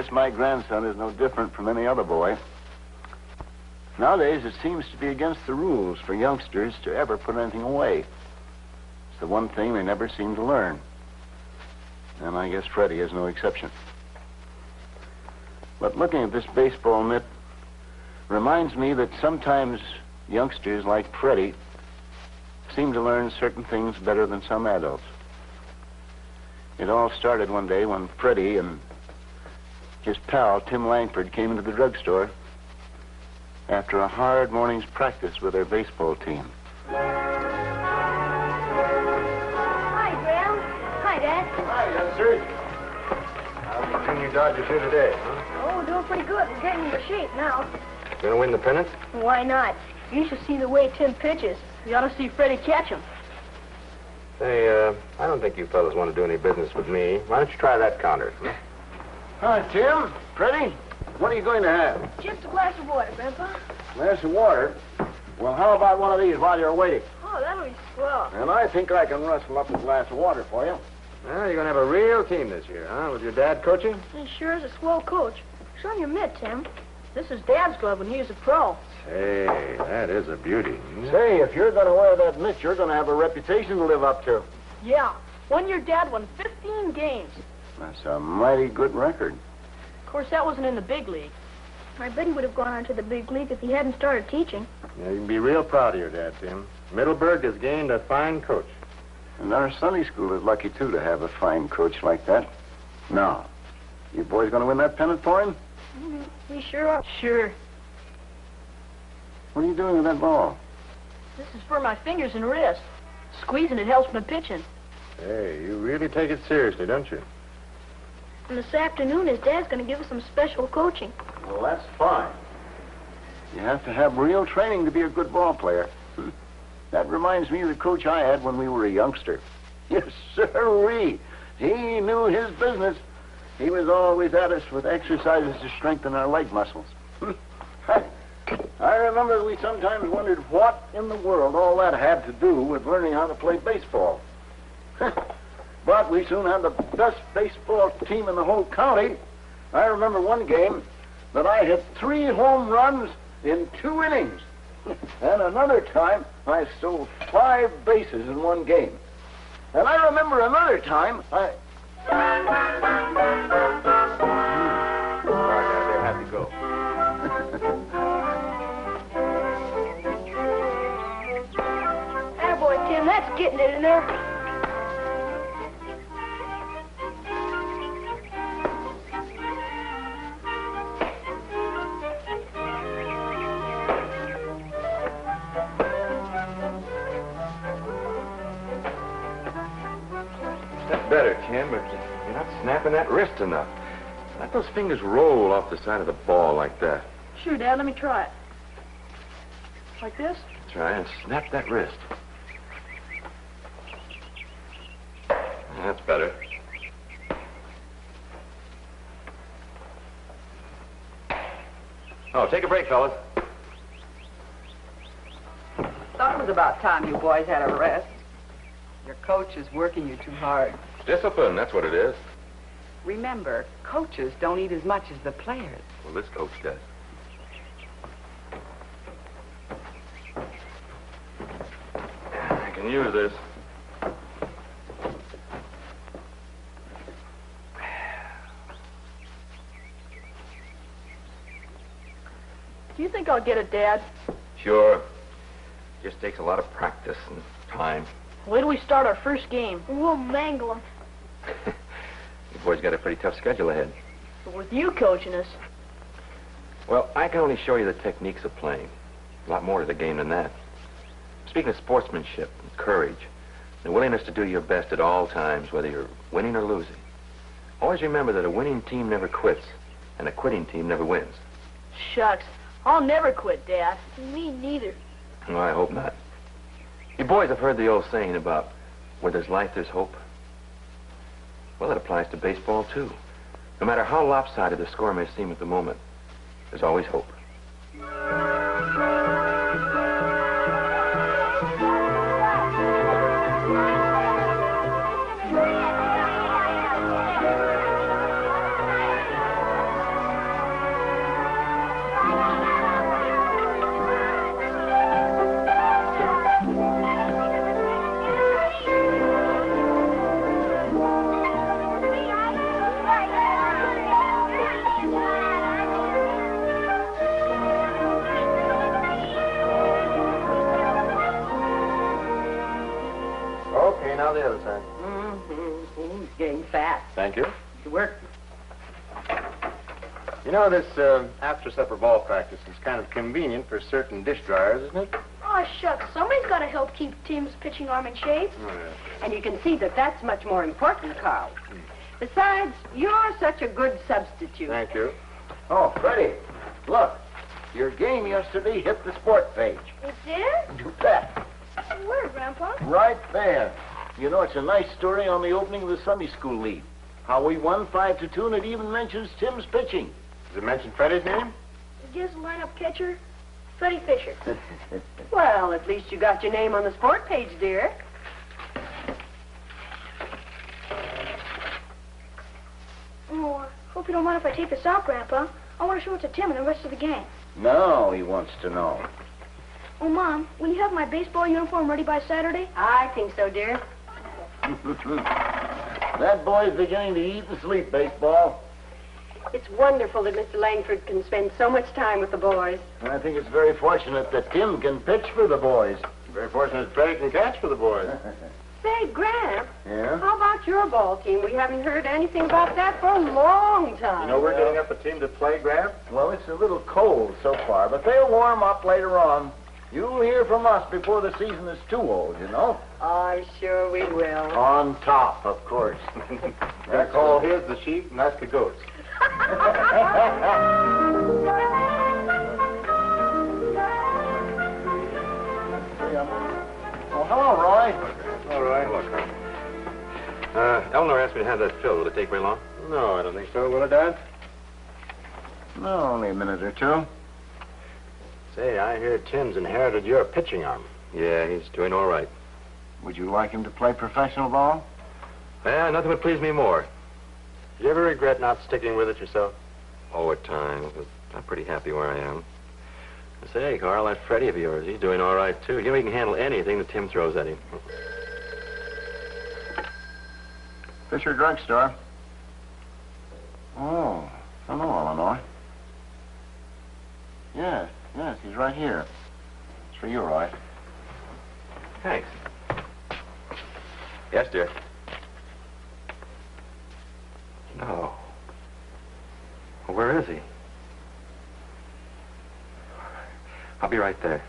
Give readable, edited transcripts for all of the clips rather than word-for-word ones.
guess my grandson is no different from any other boy. Nowadays, it seems to be against the rules for youngsters to ever put anything away. It's the one thing they never seem to learn. And I guess Freddie is no exception. But looking at this baseball mitt reminds me that sometimes youngsters like Freddie seem to learn certain things better than some adults. It all started one day when Freddie and his pal, Tim Langford, came into the drugstore after a hard morning's practice with their baseball team. Hi, Graham. Hi, Dad. Hi, youngster. How's the junior Dodgers here today, huh? Oh, doing pretty good. We're getting into shape now. Gonna win the pennant? Why not? You should see the way Tim pitches. You ought to see Freddie catch him. Say, I don't think you fellas want to do any business with me. Why don't you try that counter? Huh? Hi, Tim. Freddie, what are you going to have? Just a glass of water, Grandpa. Glass of water? Well, how about one of these while you're waiting? Oh, that'll be swell. And I think I can rustle up a glass of water for you. Well, you're gonna have a real team this year, huh? With your dad coaching? He sure is a swell coach. Show him your mitt, Tim. This is Dad's glove when he was a pro. Say, that is a beauty. Say, if you're going to wear that mitt, you're going to have a reputation to live up to. Yeah. One year Dad won 15 games. That's a mighty good record. Of course, that wasn't in the big league. I bet he would have gone on to the big league if he hadn't started teaching. Yeah, you can be real proud of your dad, Tim. Middleburg has gained a fine coach. And our Sunday school is lucky, too, to have a fine coach like that. Now, you boys going to win that pennant for him? We sure are. Sure. What are you doing with that ball? This is for my fingers and wrist. Squeezing it helps my pitching. Hey, you really take it seriously, don't you? And this afternoon, his dad's going to give us some special coaching. Well, that's fine. You have to have real training to be a good ball player. That reminds me of the coach I had when we were a youngster. Yes, sirree. He knew his business. He was always at us with exercises to strengthen our leg muscles. I remember we sometimes wondered what in the world all that had to do with learning how to play baseball. But we soon had the best baseball team in the whole county. I remember one game that I hit 3 home runs in 2 innings. And another time, I stole 5 bases in one game. And I remember another time, All right, guys, they have to go. Attaboy, Tim, that's getting it in there. That's better, Tim, but you're not snapping that wrist enough. Let those fingers roll off the side of the ball like that. Sure, Dad, let me try it. Like this? Try and snap that wrist. That's better. Oh, take a break, fellas. Thought it was about time you boys had a rest. Your coach is working you too hard. Discipline, that's what it is. Remember, coaches don't eat as much as the players. Well, this coach does. I can use this. Do you think I'll get it, Dad? Sure. Just takes a lot of practice and time. Wait till we start our first game. We'll mangle them. You boys got a pretty tough schedule ahead. But with you coaching us. Well, I can only show you the techniques of playing. A lot more to the game than that. Speaking of sportsmanship and courage, the willingness to do your best at all times, whether you're winning or losing. Always remember that a winning team never quits, and a quitting team never wins. Shucks. I'll never quit, Dad. Me neither. Well, I hope not. You boys have heard the old saying about where there's life, there's hope. Well, it applies to baseball, too. No matter how lopsided the score may seem at the moment, there's always hope. together, son. Mm-hmm. He's getting fat. Thank you. Good work. You know, this after-supper ball practice is kind of convenient for certain dish dryers, isn't it? Oh, shucks. Somebody's got to help keep Tim's pitching arm in shape. Oh, yeah. And you can see that that's much more important, Carl. Besides, you're such a good substitute. Thank you. Oh, Freddie, look. Your game yesterday hit the sport page. It did? You bet. Where, Grandpa? Right there. You know, it's a nice story on the opening of the Sunday School League. How we won 5-2, and it even mentions Tim's pitching. Does it mention Freddie's name? Gives the lineup catcher, Freddie Fisher. Well, at least you got your name on the sport page, dear. Oh, hope you don't mind if I take this out, Grandpa. I want to show it to Tim and the rest of the gang. No, he wants to know. Oh, Mom, will you have my baseball uniform ready by Saturday? I think so, dear. That boy's beginning to eat and sleep baseball. It's wonderful that Mr. Langford can spend so much time with the boys. And I think it's very fortunate that Tim can pitch for the boys. Very fortunate Freddie can catch for the boys. Say, Gramp, Yeah? how about your ball team? We haven't heard anything about that for a long time. You know, we're getting up a team to play, Graham. Well, it's a little cold so far, but they'll warm up later on. You'll hear from us before the season is too old, you know? I'm sure we will. On top, of course. I call his the sheep, and that's the goats. Oh, hello, Roy. All right. Look, Eleanor asked me to have that filled. Will it take very long? No, I don't think so. Will it, Dad? No, only a minute or two. Say, I hear Tim's inherited your pitching arm. Yeah, he's doing all right. Would you like him to play professional ball? Yeah, nothing would please me more. Did you ever regret not sticking with it yourself? Oh, at times, but I'm pretty happy where I am. Say, Carl, that Freddie of yours, he's doing all right, too. You know, he can handle anything that Tim throws at him. Fisher Drugstore. Oh, hello, Eleanor. Yes, he's right here. It's for you, Roy. Thanks. Yes, dear. No. Well, where is he? I'll be right there.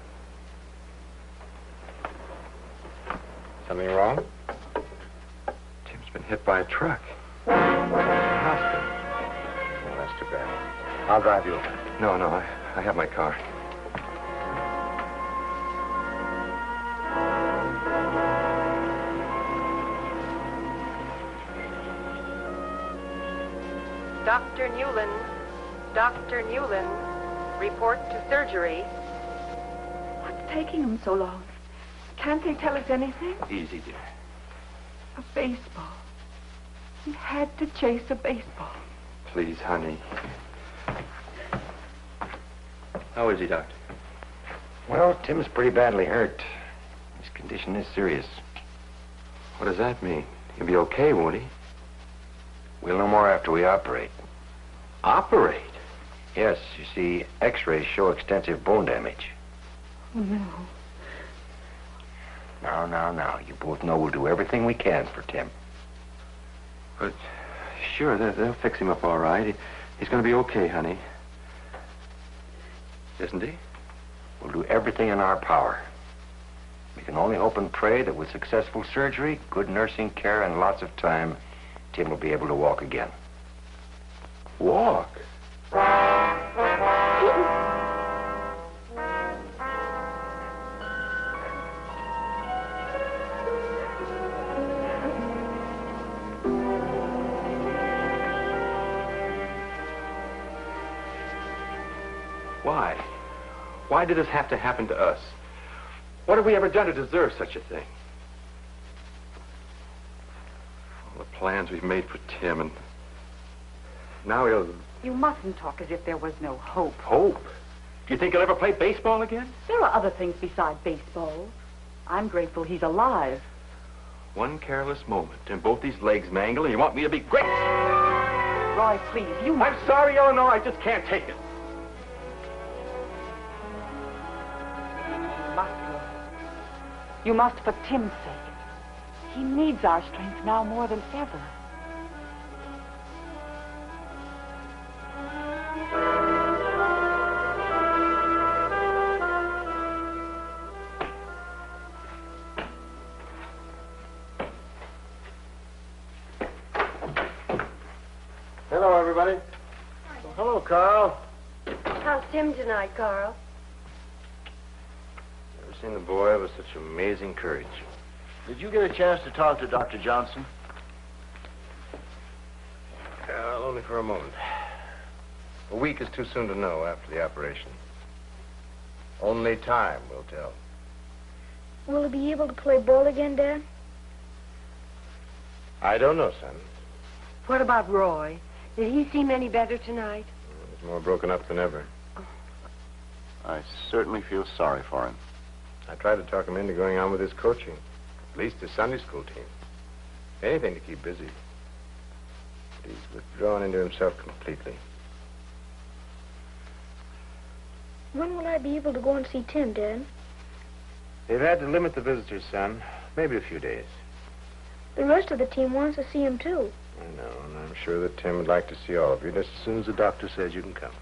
Something wrong? Tim's been hit by a truck. Hospital. Oh, that's too bad. I'll drive you over. No, I have my car. Dr. Newland, report to surgery. What's taking them so long? Can't they tell us anything? Easy, dear. A baseball. He had to chase a baseball. Please, honey. How is he, Doctor? Well, Tim's pretty badly hurt. His condition is serious. What does that mean? He'll be okay, won't he? We'll know more after we operate. Operate? Yes, you see, X-rays show extensive bone damage. Oh, no. Now. You both know we'll do everything we can for Tim. But, sure, they'll fix him up all right. He's going to be okay, honey. Isn't he? We'll do everything in our power. We can only hope and pray that with successful surgery, good nursing care, and lots of time, Tim will be able to walk again. Walk? Why? Why did this have to happen to us? What have we ever done to deserve such a thing? All the plans we've made for Tim, and now he'll... You mustn't talk as if there was no hope. Hope? Do you think he'll ever play baseball again? There are other things besides baseball. I'm grateful he's alive. One careless moment, and both these legs mangle, and you want me to be great. Roy, please, you I'm sorry, Eleanor, I just can't take it. must, Roy. You must for Tim's sake. team needs our strength now more than ever. Hello, everybody. Well, hello, Carl. How's Tim tonight, Carl? Never seen the boy with such amazing courage. Did you get a chance to talk to Dr. Johnson? Well, only for a moment. A week is too soon to know after the operation. Only time will tell. Will he be able to play ball again, Dad? I don't know, son. What about Roy? Did he seem any better tonight? He's more broken up than ever. I certainly feel sorry for him. I tried to talk him into going on with his coaching. At least his Sunday school team. Anything to keep busy. But he's withdrawn into himself completely. When will I be able to go and see Tim, Dad? They've had to limit the visitors, son. Maybe a few days. The rest of the team wants to see him, too. I know, and I'm sure that Tim would like to see all of you just as soon as the doctor says you can come.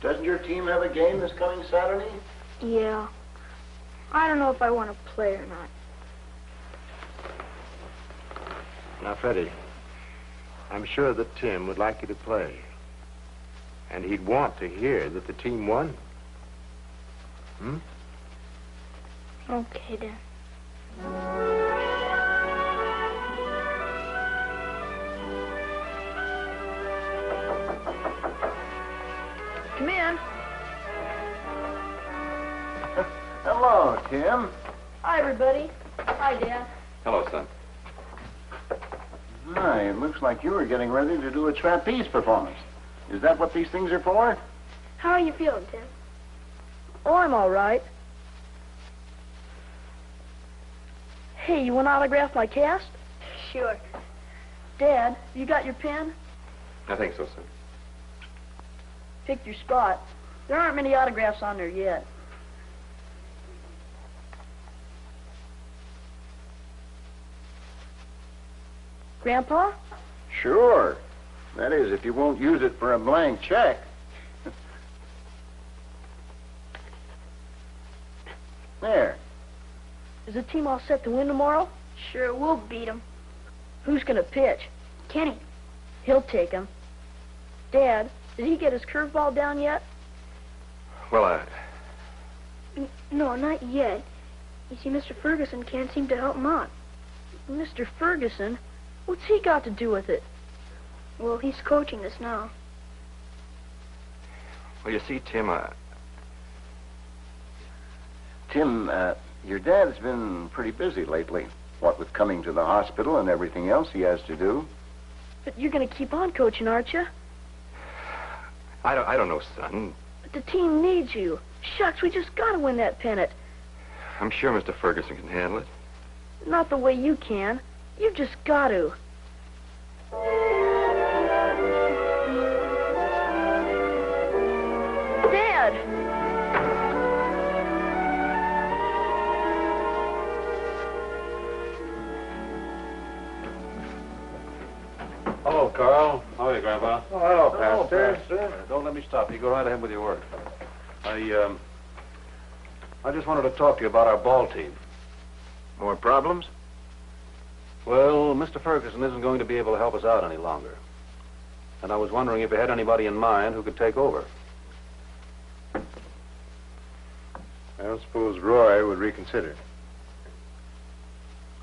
Doesn't your team have a game this coming Saturday? Yeah. I don't know if I want to play or not. Now, Freddie, I'm sure that Tim would like you to play. And he'd want to hear that the team won. Okay, Dad. Come in. Hello, Tim. Hi, everybody. Hi, Dad. Hello, son. Hi, it looks like you were getting ready to do a trapeze performance. Is that what these things are for? How are you feeling, Tim? Oh, I'm all right. Hey, you want to autograph my cast? Sure. Dad, you got your pen? I think so, son. Pick your spot. There aren't many autographs on there yet. Grandpa? Sure. That is, if you won't use it for a blank check. There. Is the team all set to win tomorrow? Sure, we'll beat them. Who's going to pitch? Kenny. He'll take him. Dad, did he get his curveball down yet? Well, No, not yet. You see, Mr. Ferguson can't seem to help him out. Mr. Ferguson? What's he got to do with it? Well, he's coaching us now. well, you see, Tim, Tim, your dad's been pretty busy lately. What with coming to the hospital and everything else he has to do. But you're going to keep on coaching, aren't you? I don't know, son. But the team needs you. Shucks, we just got to win that pennant. I'm sure Mr. Ferguson can handle it. Not the way you can. You just got to. Dad! Hello, Carl. How are you, Grandpa? Oh, hello, Pastor. Don't let me stop you. Go right ahead with your work. I just wanted to talk to you about our ball team. More problems? Well, Mr. Ferguson isn't going to be able to help us out any longer. And I was wondering if you had anybody in mind who could take over. I don't suppose Roy would reconsider.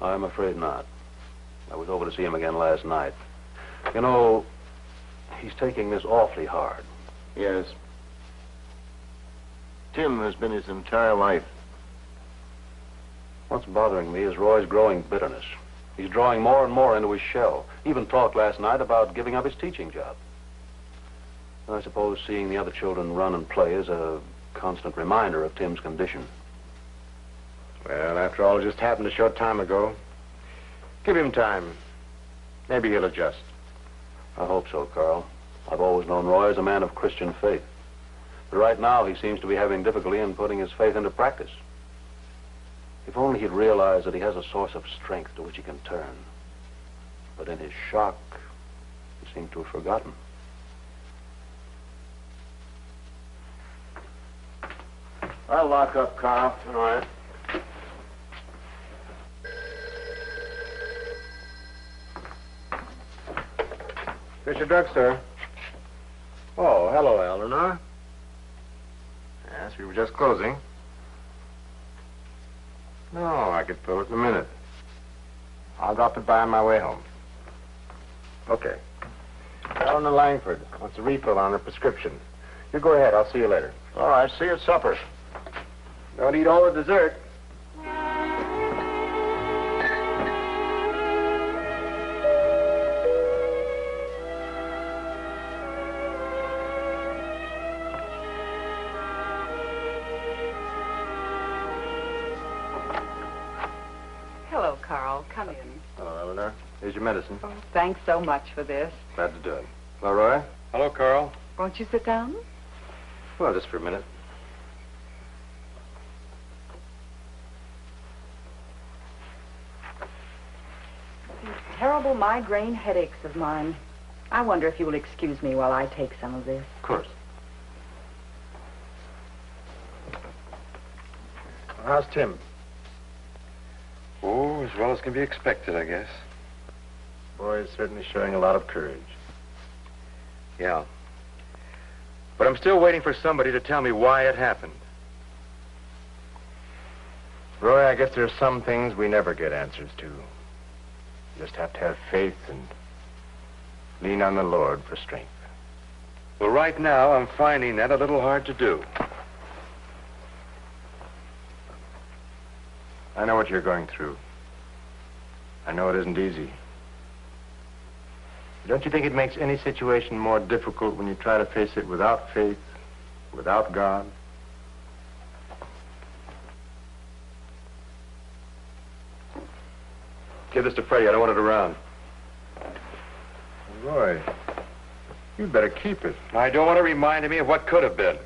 I'm afraid not. I was over to see him again last night. You know, he's taking this awfully hard. Yes. Tim has been his entire life. What's bothering me is Roy's growing bitterness. He's drawing more and more into his shell. Even talked last night about giving up his teaching job. I suppose seeing the other children run and play is a constant reminder of Tim's condition. Well, after all, it just happened a short time ago. Give him time. Maybe he'll adjust. I hope so, Carl. I've always known Roy as a man of Christian faith. But right now, he seems to be having difficulty in putting his faith into practice. If only he'd realize that he has a source of strength to which he can turn. But in his shock, he seemed to have forgotten. I'll lock up, Carl. All right. Fisher Drugstore. Oh, hello, Eleanor. Yes, we were just closing. No, I could fill it in a minute. I'll drop it by on my way home. Okay. Eleanor Langford wants a refill on her prescription. You go ahead. I'll see you later. All right, see you at supper. Don't eat all the dessert. Hello, Carl. Come in. Hello, Eleanor. Here's your medicine. Oh, thanks so much for this. Glad to do it. Hello, Roy. Hello, Carl. Won't you sit down? Well, just for a minute. These terrible migraine headaches of mine. I wonder if you will excuse me while I take some of this. Of course. How's Tim? Oh, as well as can be expected, I guess. Boy is certainly showing a lot of courage. Yeah. But I'm still waiting for somebody to tell me why it happened. Roy, I guess there are some things we never get answers to. You just have to have faith and lean on the Lord for strength. Well, right now, I'm finding that a little hard to do. I know what you're going through. I know it isn't easy. Don't you think it makes any situation more difficult when you try to face it without faith, without God? Give this to Freddie. I don't want it around. Roy, you'd better keep it. I don't want to remind me of what could have been.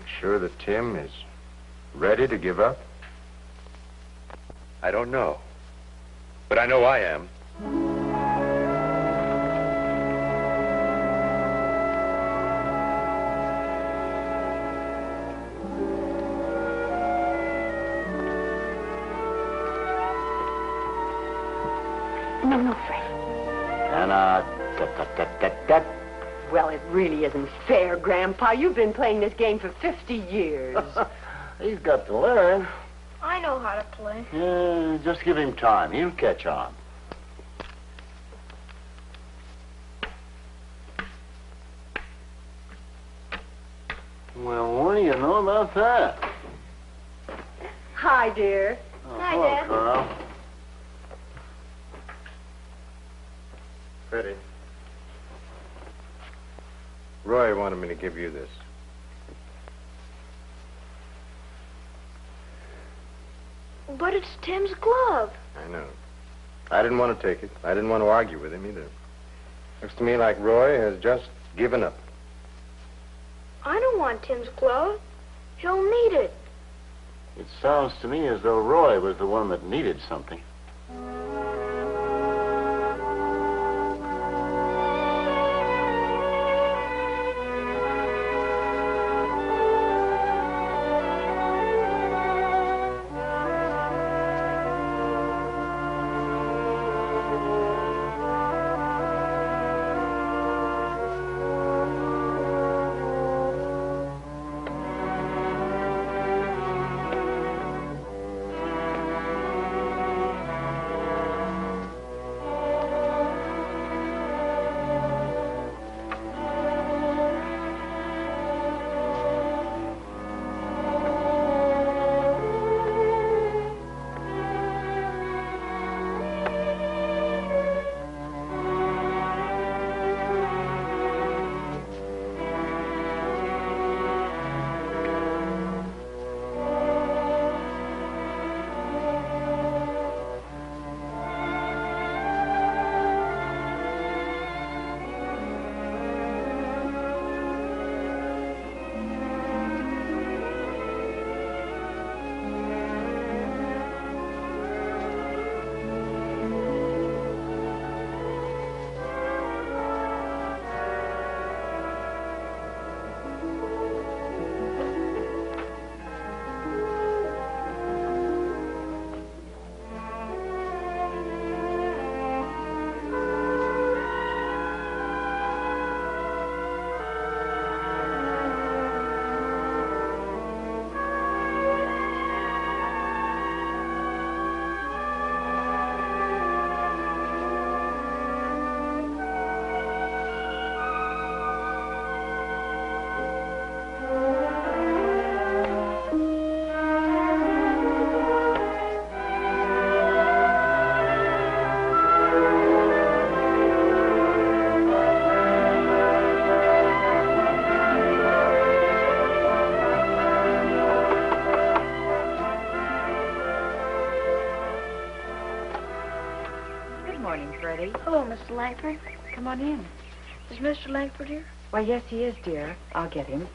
You sure that Tim is ready to give up? I don't know. But I know I am. No, Fred. And, Well, it really isn't fair, Grandpa. You've been playing this game for 50 years. he's got to learn. I know how to play. Yeah, just give him time. He'll catch on. Well, what do you know about that? Hi, dear. Oh, Hi, hello, Dad. Carl. Freddie. Roy wanted me to give you this. But it's Tim's glove. I know. I didn't want to take it. I didn't want to argue with him either. Looks to me like Roy has just given up. I don't want Tim's glove. He'll need it. It sounds to me as though Roy was the one that needed something. Hello, Mr. Langford. Come on in. Is Mr. Langford here? Why, yes, he is, dear. I'll get him.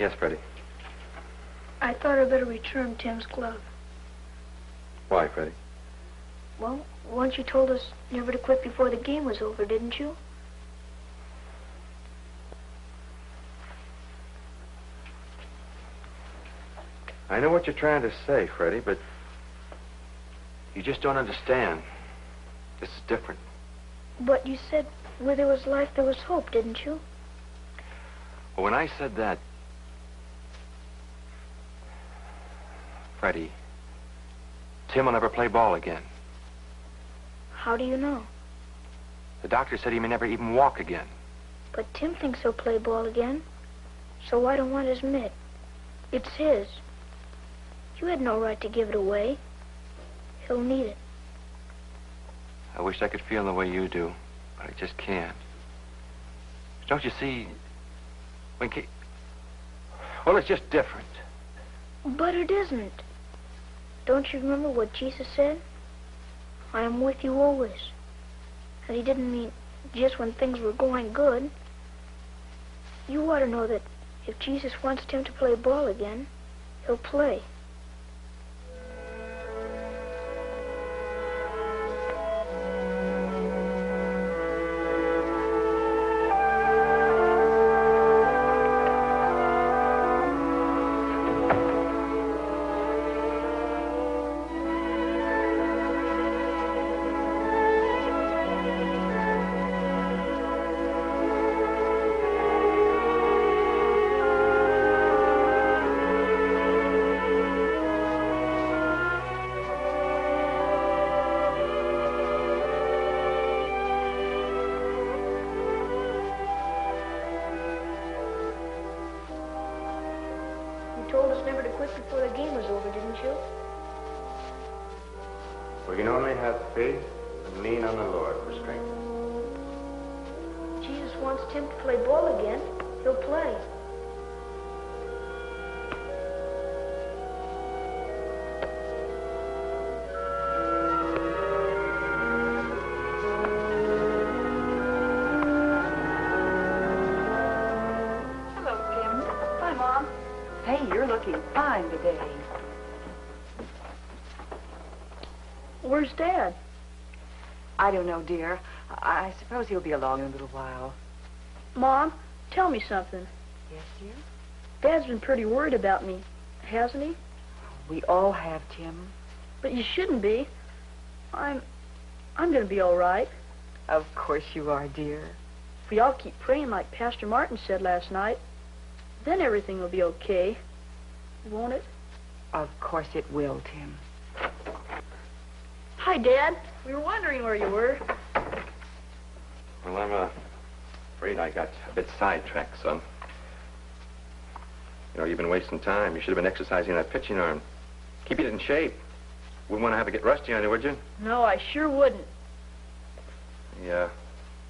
Yes, Freddie. I thought I'd better return Tim's glove. Why, Freddie? Well, once you told us never to quit before the game was over, didn't you? I know what you're trying to say, Freddie, but you just don't understand. This is different. But you said where there was life, there was hope, didn't you? Well, when I said that, Freddie, Tim will never play ball again. How do you know? The doctor said he may never even walk again. But Tim thinks he'll play ball again. So I don't want his mitt. It's his. You had no right to give it away. He'll need it. I wish I could feel the way you do, but I just can't. Don't you see, well, it's just different. But it isn't. Don't you remember what Jesus said? I am with you always. And he didn't mean just when things were going good. You ought to know that if Jesus wants Tim to play ball again, he'll play. Told us never to quit before the game was over, didn't you? We can only have faith and lean on the Lord for strength. Jesus wants Tim to play ball again. He'll play. Hello, Tim. Hi, Mom. Hey, you're looking fine today. Where's Dad? I don't know, dear. I suppose he'll be along in a little while. Mom, tell me something. Yes, dear? Dad's been pretty worried about me, hasn't he? We all have, Tim. But you shouldn't be. I'm gonna be all right. Of course you are, dear. If we all keep praying like Pastor Martin said last night, then everything will be okay. Won't it? Of course it will, Tim. Hi, Dad. We were wondering where you were. Well, I'm afraid I got a bit sidetracked, son. You know, you've been wasting time. You should have been exercising that pitching arm. Keep it in shape. Wouldn't want to have it get rusty on you, would you? No, I sure wouldn't. Yeah.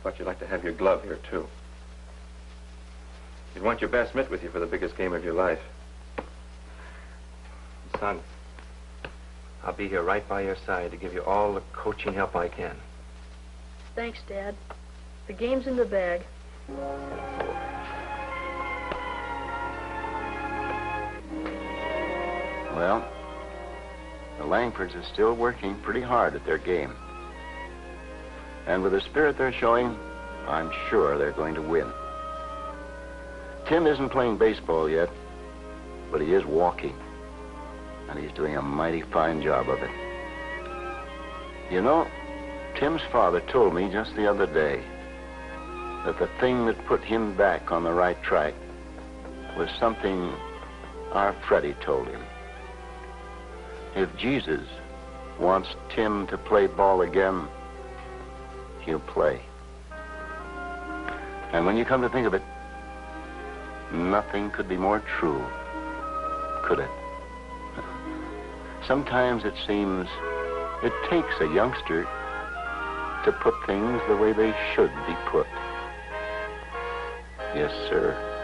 Thought you'd like to have your glove here, too. You'd want your best mitt with you for the biggest game of your life. Son, I'll be here right by your side to give you all the coaching help I can. Thanks, Dad. The game's in the bag. Well, the Langfords are still working pretty hard at their game. And with the spirit they're showing, I'm sure they're going to win. Tim isn't playing baseball yet, but he is walking. And he's doing a mighty fine job of it. You know, Tim's father told me just the other day that the thing that put him back on the right track was something our Freddie told him. If Jesus wants Tim to play ball again, he'll play. And when you come to think of it, nothing could be more true, could it? Sometimes it seems it takes a youngster to put things the way they should be put. Yes, sir.